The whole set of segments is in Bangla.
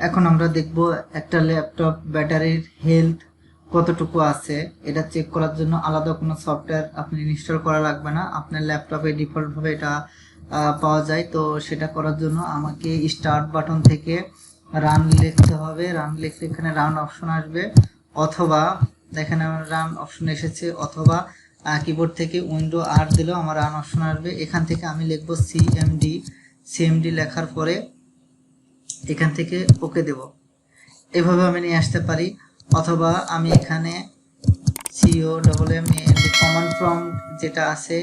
এখন আমরা দেখব একটা ল্যাপটপ ব্যাটারির হেলথ কতটুকু আছে। এটা চেক করার জন্য আলাদা কোনো সফটওয়্যার আপনি ইনস্টল করা লাগবে না, আপনার ল্যাপটপে ডিফল্টভাবে এটা পাওয়া যায়। তো সেটা করার জন্য আমাকে স্টার্ট বাটন থেকে রান লিখতে হবে। রান লিখলে এখানে রান অপশন আসবে, অথবা দেখেন আমার রান অপশন এসেছে, অথবা কিবোর্ড থেকে উইন্ডো আর দিলেও আমার রান অপশন আসবে। এখান থেকে আমি লিখবো সিএমডি লেখার পরে এখান থেকে ওকে দেব। এভাবে আমি নিয়ে আসতে পারি, অথবা আমি এখানে কমান্ড প্রম্পট যেটা আছে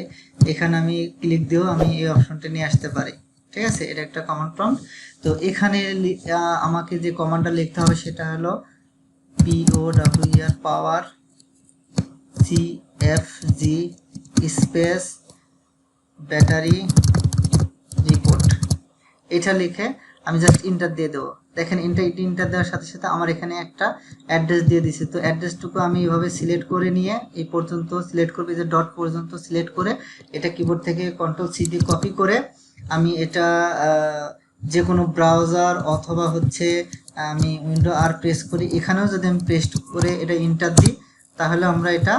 এখানে আমি ক্লিক দিয়েও আমি এই অপশনটা নিয়ে আসতে পারি। ঠিক আছে, এটা একটা কমান্ড প্রম্পট। তো এখানে আমাকে যে কমান্ডটা লিখতে হবে সেটা হলো POWER পাওয়ার CFG স্পেস ব্যাটারি রিপোর্ট। এটা লিখে আমি জাস্ট ইন্টার দিয়ে দেবো। দেখেন ইন্টার দেওয়ার সাথে সাথে আমার এখানে একটা অ্যাড্রেস দিয়ে দিছে। তো অ্যাড্রেসটুকু আমি এইভাবে সিলেক্ট করে নিয়ে এই পর্যন্ত সিলেক্ট করবে, যে ডট পর্যন্ত সিলেক্ট করে এটা কিবোর্ড থেকে Ctrl+C দিয়ে কপি করে আমি এটা যে কোনো ব্রাউজার অথবা হচ্ছে আমি উইন্ডো আর প্রেস করি, এখানেও যদি আমি পেস্ট করে এটা ইন্টার দিই তাহলে আমরা এটা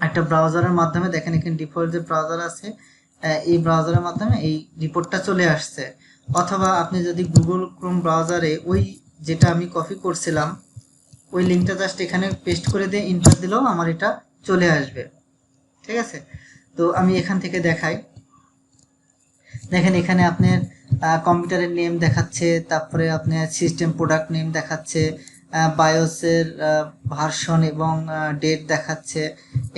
একটা ব্রাউজারের মাধ্যমে, দেখেন এখানে ডিফল্ট যে ব্রাউজার আছে এই ব্রাউজারের মাধ্যমে এই রিপোর্টটা চলে আসছে। অথবা আপনি যদি গুগল ক্রোম ব্রাউজারে ওই যেটা আমি কপি করছিলাম ওই লিঙ্কটা জাস্ট এখানে পেস্ট করে দিয়ে ইন্টার দিলেও আমার এটা চলে আসবে। ঠিক আছে, তো আমি এখান থেকে দেখাই। দেখেন এখানে আপনার কম্পিউটারের নেম দেখাচ্ছে, তারপরে আপনার সিস্টেম প্রোডাক্ট নেম দেখাচ্ছে, বায়োসের ভার্সন এবং ডেট দেখাচ্ছে।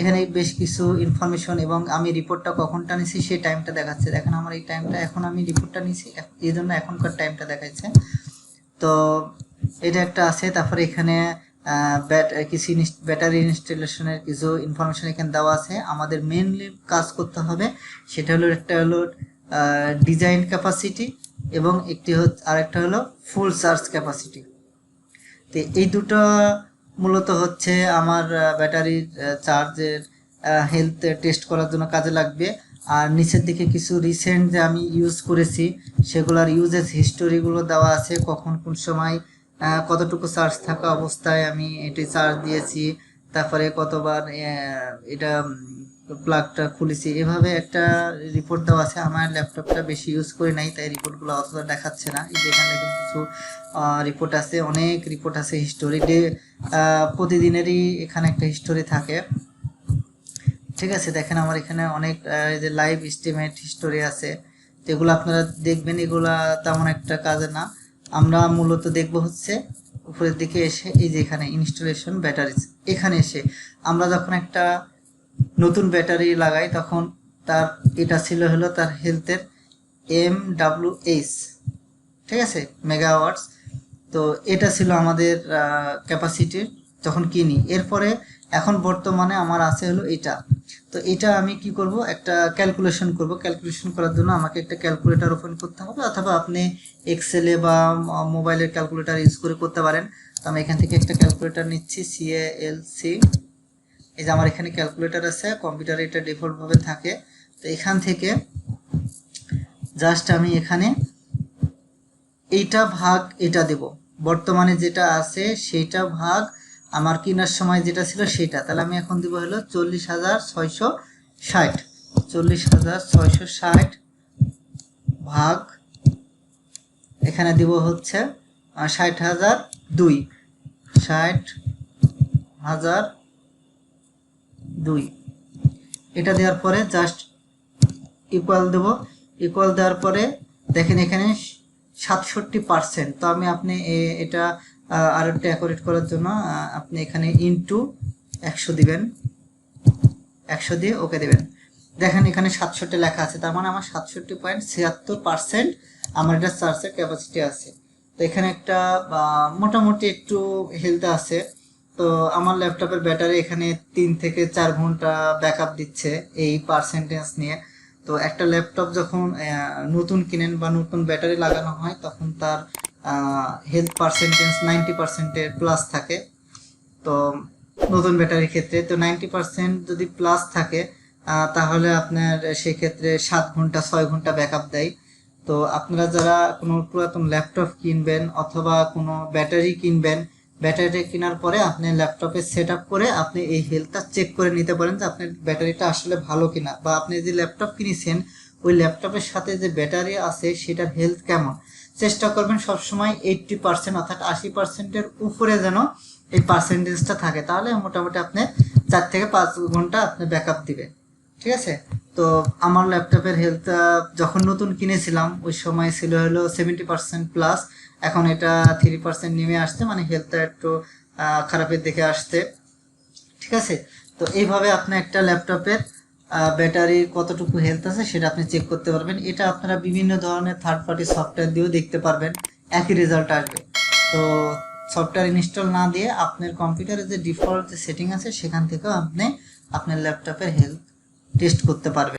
এখানে বেশ কিছু ইনফরমেশন এবং আমি রিপোর্টটা কখনটা নিছি সেই টাইমটা দেখাচ্ছে। দেখেন আমার এই টাইমটা, এখন আমি রিপোর্টটা নিছি এই জন্য এখনকার টাইমটা দেখাচ্ছে। তো এটা একটা আছে। তারপরে এখানে কিছু ব্যাটারি ইনস্টলেশনের কিছু ইনফরমেশন এখানে দেওয়া আছে। আমাদের মেনলি কাজ করতে হবে সেটা হলো, একটা হলো ডিজাইন ক্যাপাসিটি এবং আরেকটা হলো ফুল চার্জ ক্যাপাসিটি। তো এই দুটো মূলত হচ্ছে আমার ব্যাটারির চার্জের হেলথ টেস্ট করার জন্য কাজে লাগবে। আর নিচের দিকে কিছু রিসেন্ট যে আমি ইউজ করেছি সেগুলোর ইউজেস হিস্টোরিগুলো দেওয়া আছে, কখন কোন সময় কতটুকু চার্জ থাকা অবস্থায় আমি এটি চার্জ দিয়েছি, তারপরে কতবার এটা প্লাগটা খুলেছি, এভাবে একটা রিপোর্ট দেওয়া আছে। আমার ল্যাপটপটা বেশি ইউজ করি নাই তাই রিপোর্টগুলো অতটা দেখাচ্ছে না। এই যে এখানে দেখেন কিছু রিপোর্ট আছে, অনেক রিপোর্ট আছে হিস্টোরি ডে, প্রতিদিনেরই এখানে একটা হিস্টোরি থাকে। ঠিক আছে, দেখেন আমার এখানে অনেক যে লাইভ এস্টিমেট হিস্টোরি আছে, যেগুলো আপনারা দেখবেন। এগুলা তেমন একটা কাজে না, আমরা মূলত দেখব হচ্ছে উপরের দিকে এসে এই যে এখানে ইনস্টলেশন ব্যাটারিজ, এখানে এসে আমরা যখন একটা নতুন ব্যাটারি লাগাই তখন তার এটা ছিল হলো তার হেলথের MWH, ঠিক আছে, মেগাওয়াটস। তো এটা ছিল আমাদের ক্যাপাসিটির যখন কিনি। এরপরে এখন বর্তমানে আমার আছে হলো এটা। তো এটা আমি কি করব, একটা ক্যালকুলেশন করব। ক্যালকুলেশন করার জন্য আমাকে একটা ক্যালকুলেটর ওপেন করতে হবে, অথবা আপনি এক্সেলে বা মোবাইলের ক্যালকুলেটর ইউজ করে করতে পারেন। তো আমি এখান থেকে একটা ক্যালকুলেটর নিচ্ছি, CALC। এই যে আমার এখানে ক্যালকুলেটর আছে, কম্পিউটারে এটা ডিফল্টভাবে থাকে। তো এখান থেকে জাস্ট আমি এখানে এইটা ভাগ এটা দেব, বর্তমানে যেটা আছে সেইটা ভাগ আমার কেনার সময় যেটা ছিল সেটা। তাহলে আমি এখন দিব হলো 40,660। 40,660 ভাগ এখানে দিব হচ্ছে 60,002। 60,002 এটা দেওয়ার পরে জাস্ট ইকুয়াল দেব। ইকুয়াল দেওয়ার পরে দেখেন এখানে 67%। তো আপনি এটা আর একটু অ্যাকুরেট করার জন্য আপনি এখানে ইনটু 100 দিবেন, 100 দিয়ে ওকে দেবেন। দেখেন এখানে 67 লেখা আছে, তার মানে আমার 67.76% আমার এটা চার্জের ক্যাপাসিটি আছে। তো এখানে একটা মোটামুটি একটু হেলথ আছে। তো আমার ল্যাপটপের ব্যাটারি এখানে 3 থেকে 4 ঘন্টা ব্যাকআপ দিচ্ছে এই পার্সেন্টেজ নিয়ে। তো একটা ল্যাপটপ যখন নতুন কিনেন বা নতুন ব্যাটারি লাগানো হয় তখন তার হেলথ পার্সেন্টেজ 90%-এর প্লাস থাকে। তো নতুন ব্যাটারির ক্ষেত্রে তো 90% যদি প্লাস থাকে তাহলে আপনার সেক্ষেত্রে 7 ঘন্টা 6 ঘন্টা ব্যাকআপ দেয়। তো আপনারা যারা কোনো পুরাতন ল্যাপটপ কিনবেন অথবা কোনো ব্যাটারি কিনবেন, ব্যাটারিটা কেনার পরে আপনি ল্যাপটপে সেট আপ করে আপনি এই হেলথটা চেক করে নিতে পারেন যে আপনার ব্যাটারিটা আসলে ভালো কিনা, বা আপনি যে ল্যাপটপ কিনেছেন ওই ল্যাপটপের সাথে যে ব্যাটারি আছে সেটার হেলথ কেমন। চেষ্টা করবেন সবসময় 80% অর্থাৎ 80%-এর উপরে যেন এই পার্সেন্টেজটা থাকে, তাহলে মোটামুটি আপনি 4 থেকে 5 ঘন্টা আপনি ব্যাকআপ দিবে। ঠিক আছে। তো আমার ল্যাপটপের হেলথ যখন নতুন কিনেছিলাম ওই সময় ছিল হলো 70%+, এখন এটা 3% নেমে আসছে, মানে হেলথটা একটু খারাপের দিকে আসছে। ঠিক আছে। তো এইভাবে আপনি একটা ল্যাপটপের ব্যাটারির কতটুকু হেলথ আছে সেটা আপনি চেক করতে পারবেন। এটা আপনারা বিভিন্ন ধরনের থার্ড পার্টি সফটওয়্যার দিয়েও দেখতে পারবেন, একই রেজাল্ট আসবে। তো সফটওয়্যার ইনস্টল না দিয়ে আপনার কম্পিউটারে যে ডিফল্ট যে সেটিং আছে সেখান থেকেও আপনি আপনার ল্যাপটপের হেলথ টেস্ট করতে পারবেন।